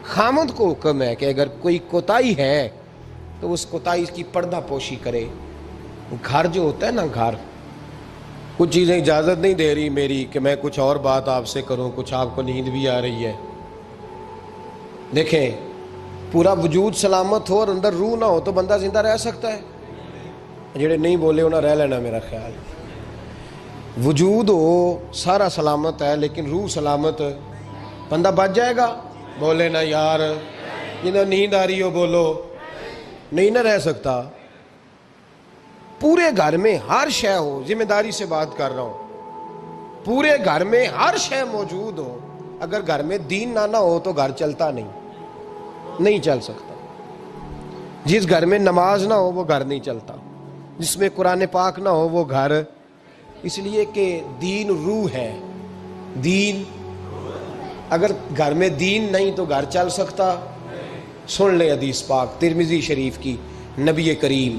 خامد کو حکم ہے کہ اگر کوئی کوتاہی ہے تو اس کوتاہی کی پردہ پوشی کرے. گھر جو ہوتا ہے نا، گھر کچھ چیزیں اجازت نہیں دے رہی میری کہ میں کچھ اور بات آپ سے کروں، کچھ آپ کو نیند بھی آ رہی ہے. دیکھیں، پورا وجود سلامت ہو اور اندر روح نہ ہو تو بندہ زندہ رہ سکتا ہے؟ جڑے نہیں بولے انہیں رہ لینا میرا خیال. وجود ہو سارا سلامت ہے لیکن روح سلامت، بندہ بچ جائے گا؟ بولے نا یار، جنہیں نیند آ رہی ہو بولو. نہیں نہ رہ سکتا. پورے گھر میں ہر شے ہو، ذمہ داری سے بات کر رہا ہوں، پورے گھر میں ہر شے موجود ہو، اگر گھر میں دین نہ ہو تو گھر چلتا نہیں چل سکتا. جس گھر میں نماز نہ ہو وہ گھر نہیں چلتا، جس میں قرآن پاک نہ ہو وہ گھر، اس لیے کہ دین روح ہے. دین، اگر گھر میں دین نہیں تو گھر چل سکتا؟ سن لے حدیث پاک ترمذی شریف کی، نبی کریم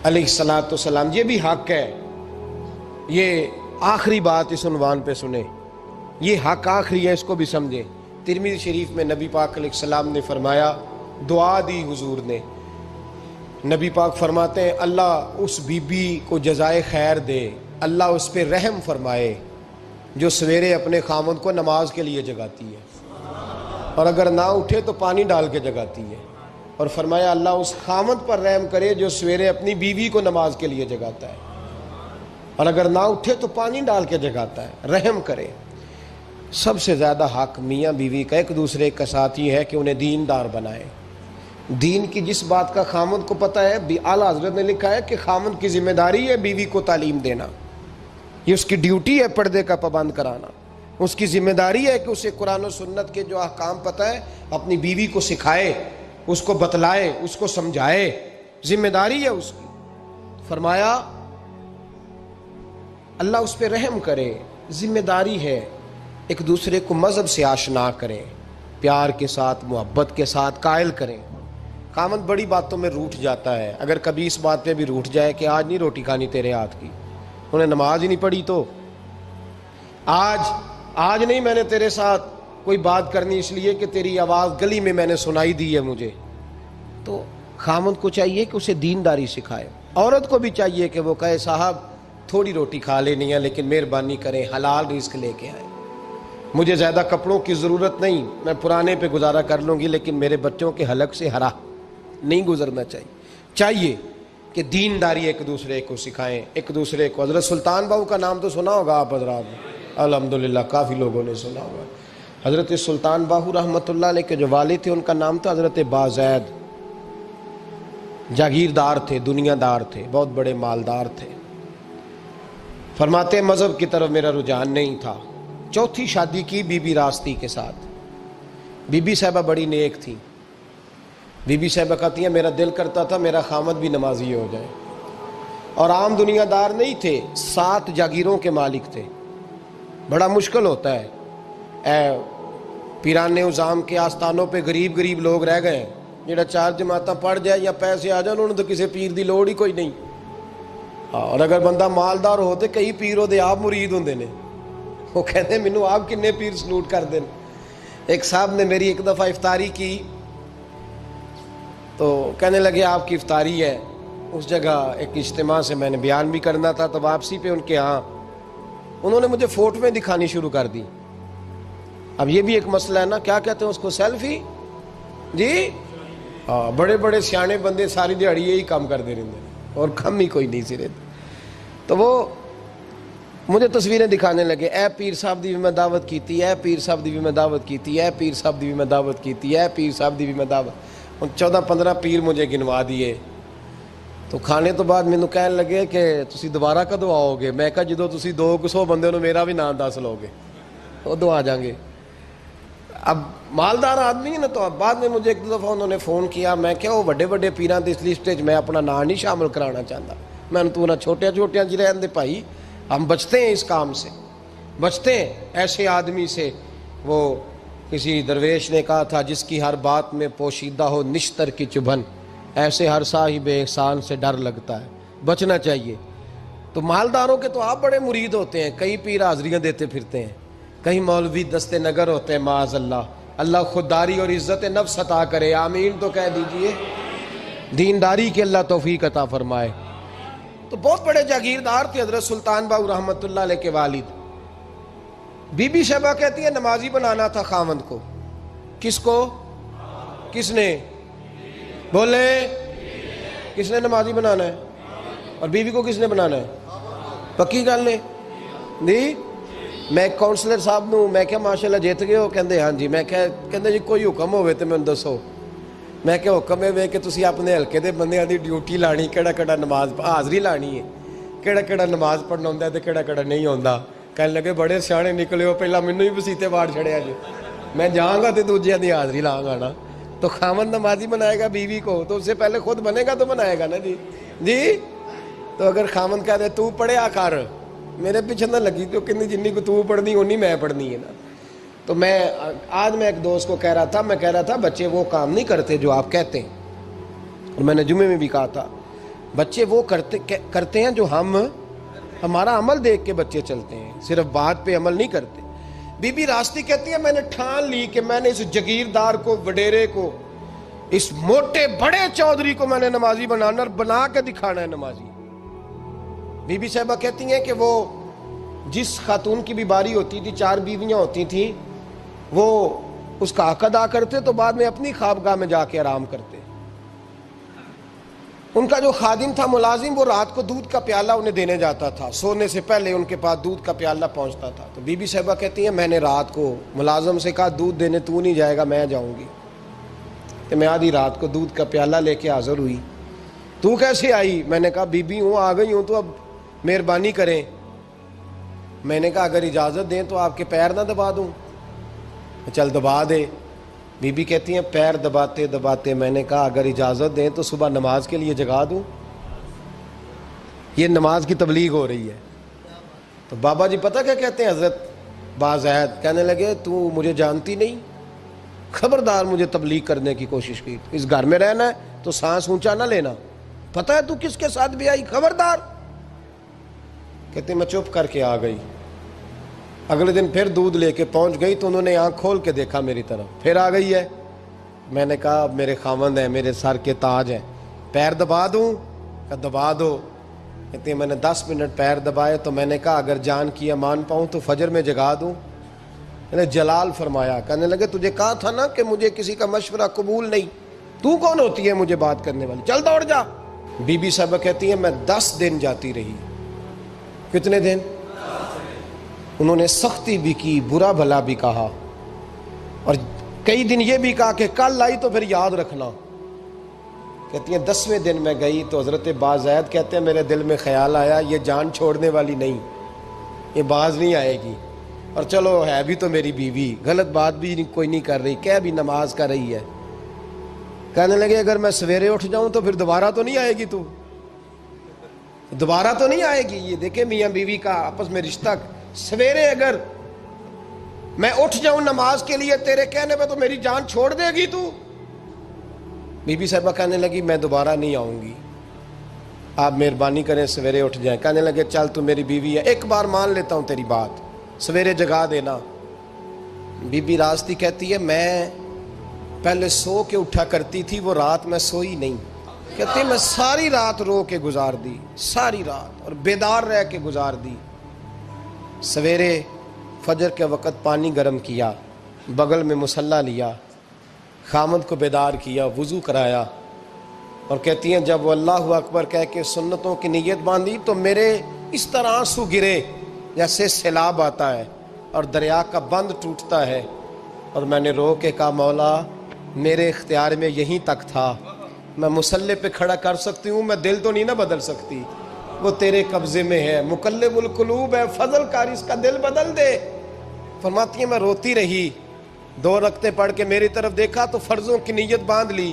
علیہ الصلوۃ والسلام، یہ بھی حق ہے، یہ آخری بات اس عنوان پہ سنیں، یہ حق آخری ہے، اس کو بھی سمجھیں. ترمذی شریف میں نبی پاک علیہ السلام نے فرمایا، دعا دی حضور نے. نبی پاک فرماتے ہیں اللہ اس بی بی کو جزائے خیر دے، اللہ اس پہ رحم فرمائے جو سویرے اپنے خامد کو نماز کے لیے جگاتی ہے، اور اگر نہ اٹھے تو پانی ڈال کے جگاتی ہے. اور فرمایا اللہ اس خامد پر رحم کرے جو سویرے اپنی بیوی کو نماز کے لیے جگاتا ہے، اور اگر نہ اٹھے تو پانی ڈال کے جگاتا ہے. رحم کرے. سب سے زیادہ حق میاں بیوی کا ایک دوسرے کا ساتھ ہی ہے کہ انہیں دیندار بنائے. دین کی جس بات کا خامد کو پتہ ہے، اعلیٰ حضرت نے لکھا ہے کہ خامد کی ذمہ داری ہے بیوی کو تعلیم دینا، یہ اس کی ڈیوٹی ہے پردے کا پابند کرانا. اس کی ذمہ داری ہے کہ اسے قرآن و سنت کے جو احکام پتہ ہے اپنی بیوی کو سکھائے، اس کو بتلائے، اس کو سمجھائے، ذمہ داری ہے اس کی. فرمایا اللہ اس پہ رحم کرے، ذمہ داری ہے. ایک دوسرے کو مذہب سے آشنا کریں، پیار کے ساتھ، محبت کے ساتھ قائل کریں. خامد بڑی باتوں میں روٹھ جاتا ہے، اگر کبھی اس بات پہ بھی روٹھ جائے کہ آج نہیں روٹی کھانی تیرے ہاتھ کی، انہیں نماز ہی نہیں پڑھی، تو آج نہیں میں نے تیرے ساتھ کوئی بات کرنی اس لیے کہ تیری آواز گلی میں نے سنائی دی ہے مجھے، تو خامد کو چاہیے کہ اسے دینداری سکھائے. عورت کو بھی چاہیے کہ وہ کہے صاحب تھوڑی روٹی کھا لینی ہے لیکن مہربانی کریں حلال رزق لے کے آئیں، مجھے زیادہ کپڑوں کی ضرورت نہیں، میں پرانے پہ گزارا کر لوں گی لیکن میرے بچوں کے حلق سے ہرا نہیں گزرنا چاہیے کہ دینداری ایک دوسرے کو سکھائیں، ایک دوسرے کو. حضرت سلطان باہو کا نام تو سنا ہوگا آپ حضرات نے، الحمدللہ کافی لوگوں نے سنا ہوگا. حضرت سلطان باہو رحمۃ اللہ علیہ کے جو والد تھے ان کا نام تھا حضرت بازید. جاگیردار تھے، دنیا دار تھے، بہت بڑے مالدار تھے. فرماتے مذہب کی طرف میرا رجحان نہیں تھا. چوتھی شادی کی بی بی راستی کے ساتھ. بی بی صاحبہ بڑی نیک تھی. بی بی صاحبہ کہتی ہیں میرا دل کرتا تھا میرا خامد بھی نمازی ہو جائے، اور عام دنیا دار نہیں تھے، 7 جاگیروں کے مالک تھے. بڑا مشکل ہوتا ہے، پیران نظام کے آستانوں پہ غریب لوگ رہ گئے ہیں، جڑا 4 جماعتاں پڑھ جائے یا پیسے آ جائیں انہوں نے تو کسی پیر دی لوڑ ہی کوئی نہیں. اور اگر بندہ مالدار ہو تو کئی پیر ہوتے آپ مرید ہوندے نے، وہ کہتے ہیں مینوں آپ کنے پیر سلوٹ کر دیں. ایک صاحب نے میری ایک دفعہ افطاری کی تو کہنے لگے آپ کی افطاری ہے. اس جگہ ایک اجتماع سے میں نے بیان بھی کرنا تھا، تو واپسی پہ ان کے ہاں انہوں نے مجھے فوٹویں دکھانی شروع کر دی. اب یہ بھی ایک مسئلہ ہے نا، کیا کہتے ہیں اس کو، سیلفی. جی ہاں، بڑے بڑے سیانے بندے ساری دیہڑی یہی کام کرتے رہتے ہیں اور کم ہی کوئی نہیں سرے. تو وہ مجھے تصویریں دکھانے لگے، اے پیر صاحب دی بھی میں دعوت کیتی، اے پیر صاحب دی بھی میں دعوت کیتی، اے پیر صاحب دی بھی میں دعوت کیتی، اے پیر صاحب دی بھی میں دعوت. 14-15 پیر مجھے گنوا دیے. تو کھانے تو بعد مینوں کہنے لگے کہ تسی دوبارہ کدو آؤ گے. میں کہا جدو تسی 200 بندے نو میرا بھی نام دس لو گے ادو آ جائیں گے. اب مالدار آدمی ہے نا، تو اب بعد میں مجھے ایک دو دفعہ انہوں نے فون کیا. میں کیا وہ بڑے بڑے پیراں دی اس لسٹ میں اپنا نام نہیں شامل کرانا چاہتا. میں نے تو نہ چھوٹیاں جی رہن دے بھائی، ہم بچتے ہیں اس کام سے، بچتے ہیں ایسے آدمی سے. وہ کسی درویش نے کہا تھا جس کی ہر بات میں پوشیدہ ہو نشتر کی چبھن، ایسے ہر صاحب احسان سے ڈر لگتا ہے. بچنا چاہیے. تو مالداروں کے تو آپ بڑے مرید ہوتے ہیں، کئی پیر حاضریاں دیتے پھرتے ہیں، کہیں مولوی دستے نگر ہوتے ہیں معاذ اللہ، اللہ خودداری اور عزت نفس عطا کرے، آمین تو کہہ دیجئے، دینداری کی اللہ توفیق عطا فرمائے۔ تو بہت بڑے جاگیردار تھے حضرت سلطان باہو رحمۃ اللہ علیہ کے والد۔ بی بی شیبہ کہتی ہے نمازی بنانا تھا خاوند کو۔ کس کو؟ کس نے؟ بولے، کس نے نمازی بنانا ہے؟ اور بیوی کو کس نے بنانا ہے؟ پکی گل نے جی۔ میں ایک کونسلر صاحب نوں میں کہا ماشاءاللہ جیت گئے ہو؟ کہندے ہاں جی۔ میں کہندے جی کوئی حکم ہوئے تو میں دسو۔ میں کہ حکم ہے کہ تسی اپنے ہلکے دے بندیاں دی ڈیوٹی لانی، کیڑا کیڑا نماز حاضری لانی ہے، کیڑا کیڑا نماز پڑھنا ہوندا ہے تے کیڑا کیڑا نہیں ہوندا۔ کہنے لگے بڑے سیانے نکلے ہو، پہلا مینوں ہی بسیتے واڑ چھڑیا جی، میں جاؤں گا تے دوجیاں دی حاضری لاں گا نا۔ تو خاوند نمازی بنائے گا بیوی کو تو اس سے پہلے خود بنے گا تو بنائے گا نا جی۔ جی تو اگر خاوند کہہ دے تو پڑھیا کر، میرے پیچھے نہ لگی تو کہنی جنی کو تو پڑھنی اونی میں پڑھنی ہے نا۔ تو آج میں ایک دوست کو کہہ رہا تھا بچے وہ کام نہیں کرتے جو آپ کہتے ہیں، اور میں نے جمعے میں بھی کہا تھا بچے وہ کرتے ہیں جو ہمارا عمل دیکھ کے بچے چلتے ہیں، صرف بات پہ عمل نہیں کرتے۔ بی بی راستی کہتی ہے میں نے ٹھان لی کہ میں نے اس جگیردار کو، وڈیرے کو، اس موٹے بڑے چودھری کو میں نے نمازی بنانا اور بنا کے دکھانا ہے نمازی۔ بی بی صاحبہ کہتی ہیں کہ وہ جس خاتون کی بھی باری ہوتی تھی، 4 بیویاں ہوتی تھیں، وہ اس کا حق ادا کرتے تو بعد میں اپنی خوابگاہ میں جا کے آرام کرتے۔ ان کا جو خادم تھا ملازم، وہ رات کو دودھ کا پیالہ انہیں دینے جاتا تھا، سونے سے پہلے ان کے پاس دودھ کا پیالہ پہنچتا تھا۔ تو بی بی صاحبہ کہتی ہیں میں نے رات کو ملازم سے کہا دودھ دینے تو نہیں جائے گا، میں جاؤں گی۔ کہ میں آدھی رات کو دودھ کا پیالہ لے کے حاضر ہوئی۔ تو کیسے آئی؟ میں نے کہا بی بی ہوں، آ گئی ہوں، تو اب مہربانی کریں۔ میں نے کہا اگر اجازت دیں تو آپ کے پیر نہ دبا دوں؟ چل دبا دے۔ بی بی کہتی ہیں پیر دباتے دباتے میں نے کہا اگر اجازت دیں تو صبح نماز کے لیے جگا دوں؟ یہ نماز کی تبلیغ ہو رہی ہے۔ تو بابا جی پتہ کیا کہتے ہیں حضرت بازید؟ کہنے لگے تو مجھے جانتی نہیں، خبردار مجھے تبلیغ کرنے کی کوشش کی، اس گھر میں رہنا ہے تو سانس اونچا نہ لینا، پتہ ہے تو کس کے ساتھ بھی آئی، خبردار۔ کہتے میں چپ کر کے آ گئی۔ اگلے دن پھر دودھ لے کے پہنچ گئی تو انہوں نے آنکھ کھول کے دیکھا میری طرف، پھر آ گئی ہے۔ میں نے کہا اب میرے خاوند ہیں، میرے سر کے تاج ہیں، پیر دبا دوں؟ کہ دبا دو۔ کہتے ہیں میں نے 10 منٹ پیر دبائے تو میں نے کہا اگر جان کی امان پاؤں تو فجر میں جگا دوں؟ میں نے جلال فرمایا۔ کہنے لگے تجھے کہا تھا نا کہ مجھے کسی کا مشورہ قبول نہیں، تو کون ہوتی ہے مجھے بات کرنے والی، چل دوڑ جا۔ بی بی صاحبہ کہتی ہے میں 10 دن جاتی رہی۔ کتنے دن؟ انہوں نے سختی بھی کی، برا بھلا بھی کہا، اور کئی دن یہ بھی کہا کہ کل آئی تو پھر یاد رکھنا۔ کہتی ہیں 10ویں دن میں گئی تو حضرت بازید کہتے ہیں میرے دل میں خیال آیا یہ جان چھوڑنے والی نہیں، یہ باز نہیں آئے گی، اور چلو ہے بھی تو میری بیوی، غلط بات بھی کوئی نہیں کر رہی، کہہ بھی نماز کر رہی ہے۔ کہنے لگے اگر میں سویرے اٹھ جاؤں تو پھر دوبارہ تو نہیں آئے گی، تو دوبارہ تو نہیں آئے گی۔ یہ دیکھیں میاں بیوی کا آپس میں رشتہ، سویرے اگر میں اٹھ جاؤں نماز کے لیے تیرے کہنے پہ تو میری جان چھوڑ دے گی تو؟ بی بی صاحبہ کہنے لگی میں دوبارہ نہیں آؤں گی، آپ مہربانی کریں سویرے اٹھ جائیں۔ کہنے لگے چل تو میری بیوی ہے، ایک بار مان لیتا ہوں تیری بات، سویرے جگا دینا۔ بی بی راستی کہتی ہے میں پہلے سو کے اٹھا کرتی تھی، وہ رات میں سوئی نہیں، کہتی میں ساری رات رو کے گزار دی، ساری رات، اور بیدار رہ کے گزار دی۔ سویرے فجر کے وقت پانی گرم کیا، بغل میں مصلی لیا، خامد کو بیدار کیا، وضو کرایا، اور کہتی ہیں جب وہ اللہ اکبر کہہ کے سنتوں کی نیت باندھی تو میرے اس طرح آنسو گرے جیسے سیلاب آتا ہے اور دریا کا بند ٹوٹتا ہے، اور میں نے رو کے کہا مولا میرے اختیار میں یہیں تک تھا، میں مصلی پہ کھڑا کر سکتی ہوں، میں دل تو نہیں نہ بدل سکتی، وہ تیرے قبضے میں ہے، مقلب القلوب ہے، فضل کر اس کا دل بدل دے۔ فرماتی ہیں میں روتی رہی، 2 رکعتیں پڑھ کے میری طرف دیکھا تو فرضوں کی نیت باندھ لی،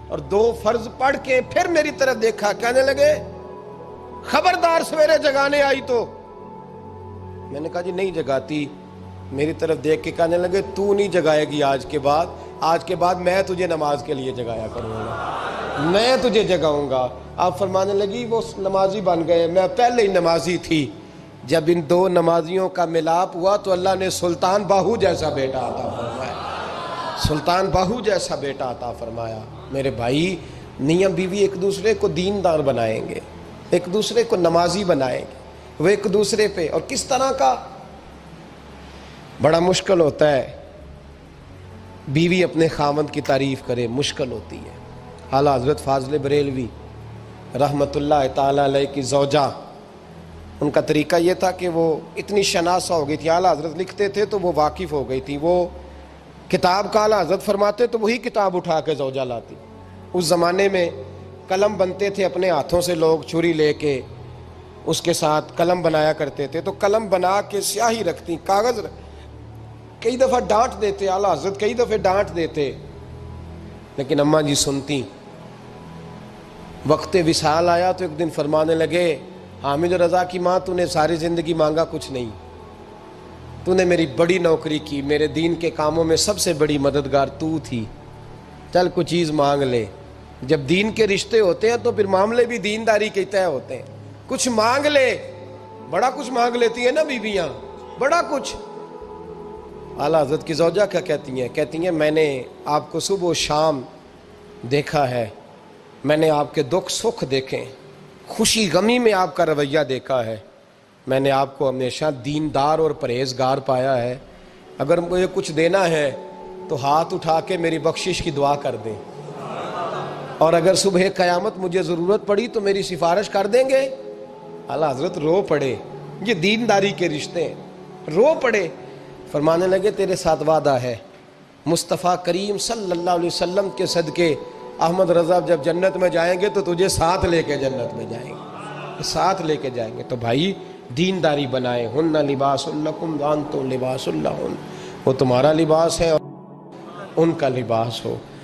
اور 2 فرض پڑھ کے پھر میری طرف دیکھا، کہنے لگے خبردار سویرے جگانے آئی تو؟ میں نے کہا جی نہیں جگاتی۔ میری طرف دیکھ کے کہنے لگے تو نہیں جگائے گی آج کے بعد میں تجھے نماز کے لیے جگایا کروں گا، میں تجھے جگاؤں گا۔ آپ فرمانے لگی وہ نمازی بن گئے، میں پہلے ہی نمازی تھی۔ جب ان 2 نمازیوں کا ملاپ ہوا تو اللہ نے سلطان باہو جیسا بیٹا عطا فرمایا۔ سلطان باہو جیسا بیٹا عطا فرمایا۔ میرے بھائی، میاں بیوی ایک دوسرے کو دیندار بنائیں گے، ایک دوسرے کو نمازی بنائیں گے، وہ ایک دوسرے پہ، اور کس طرح کا؟ بڑا مشکل ہوتا ہے بیوی اپنے خاوند کی تعریف کرے، مشکل ہوتی ہے۔ اعلیٰ حضرت فاضل بریلوی رحمت اللہ تعالی علیہ کی زوجہ، ان کا طریقہ یہ تھا کہ وہ اتنی شناسہ ہو گئی تھی، اعلیٰ حضرت لکھتے تھے تو وہ واقف ہو گئی تھی، وہ کتاب کا اعلیٰ حضرت فرماتے تو وہی کتاب اٹھا کے زوجہ لاتی۔ اس زمانے میں قلم بنتے تھے اپنے ہاتھوں سے، لوگ چھری لے کے اس کے ساتھ قلم بنایا کرتے تھے، تو قلم بنا کے سیاہی رکھتی، کاغذ کئی دفعہ ڈانٹ دیتے اعلیٰ حضرت، کئی دفعہ ڈانٹ دیتے، لیکن اماں جی سنتی۔ وقت وصال آیا تو ایک دن فرمانے لگے، حامد رضا کی ماں، تو نے ساری زندگی مانگا کچھ نہیں، تو نے میری بڑی نوکری کی، میرے دین کے کاموں میں سب سے بڑی مددگار تو تھی، چل کچھ چیز مانگ لے۔ جب دین کے رشتے ہوتے ہیں تو پھر معاملے بھی دینداری کے طے ہوتے ہیں، کچھ مانگ لے۔ بڑا کچھ مانگ لیتی ہیں نا بیویاں، بڑا کچھ۔ اعلیٰ حضرت کی زوجہ کیا کہتی ہیں میں نے آپ کو صبح و شام دیکھا ہے، میں نے آپ کے دکھ سکھ دیکھے، خوشی غمی میں آپ کا رویہ دیکھا ہے، میں نے آپ کو ہمیشہ دیندار اور پرہیزگار پایا ہے، اگر مجھے کچھ دینا ہے تو ہاتھ اٹھا کے میری بخشش کی دعا کر دیں، اور اگر صبح قیامت مجھے ضرورت پڑی تو میری سفارش کر دیں گے۔ اعلیٰ حضرت رو پڑے، یہ دینداری کے رشتے ہیں، رو پڑے، فرمانے لگے تیرے ساتھ وعدہ ہے، مصطفیٰ کریم صلی اللہ علیہ وسلم کے صدقے احمد رضا جب جنت میں جائیں گے تو تجھے ساتھ لے کے جنت میں جائیں گے، ساتھ لے کے جائیں گے۔ تو بھائی دینداری بنائیں، ہن لباس لکم وانتم لباس لہن، وہ تمہارا لباس ہے اور ان کا لباس ہو۔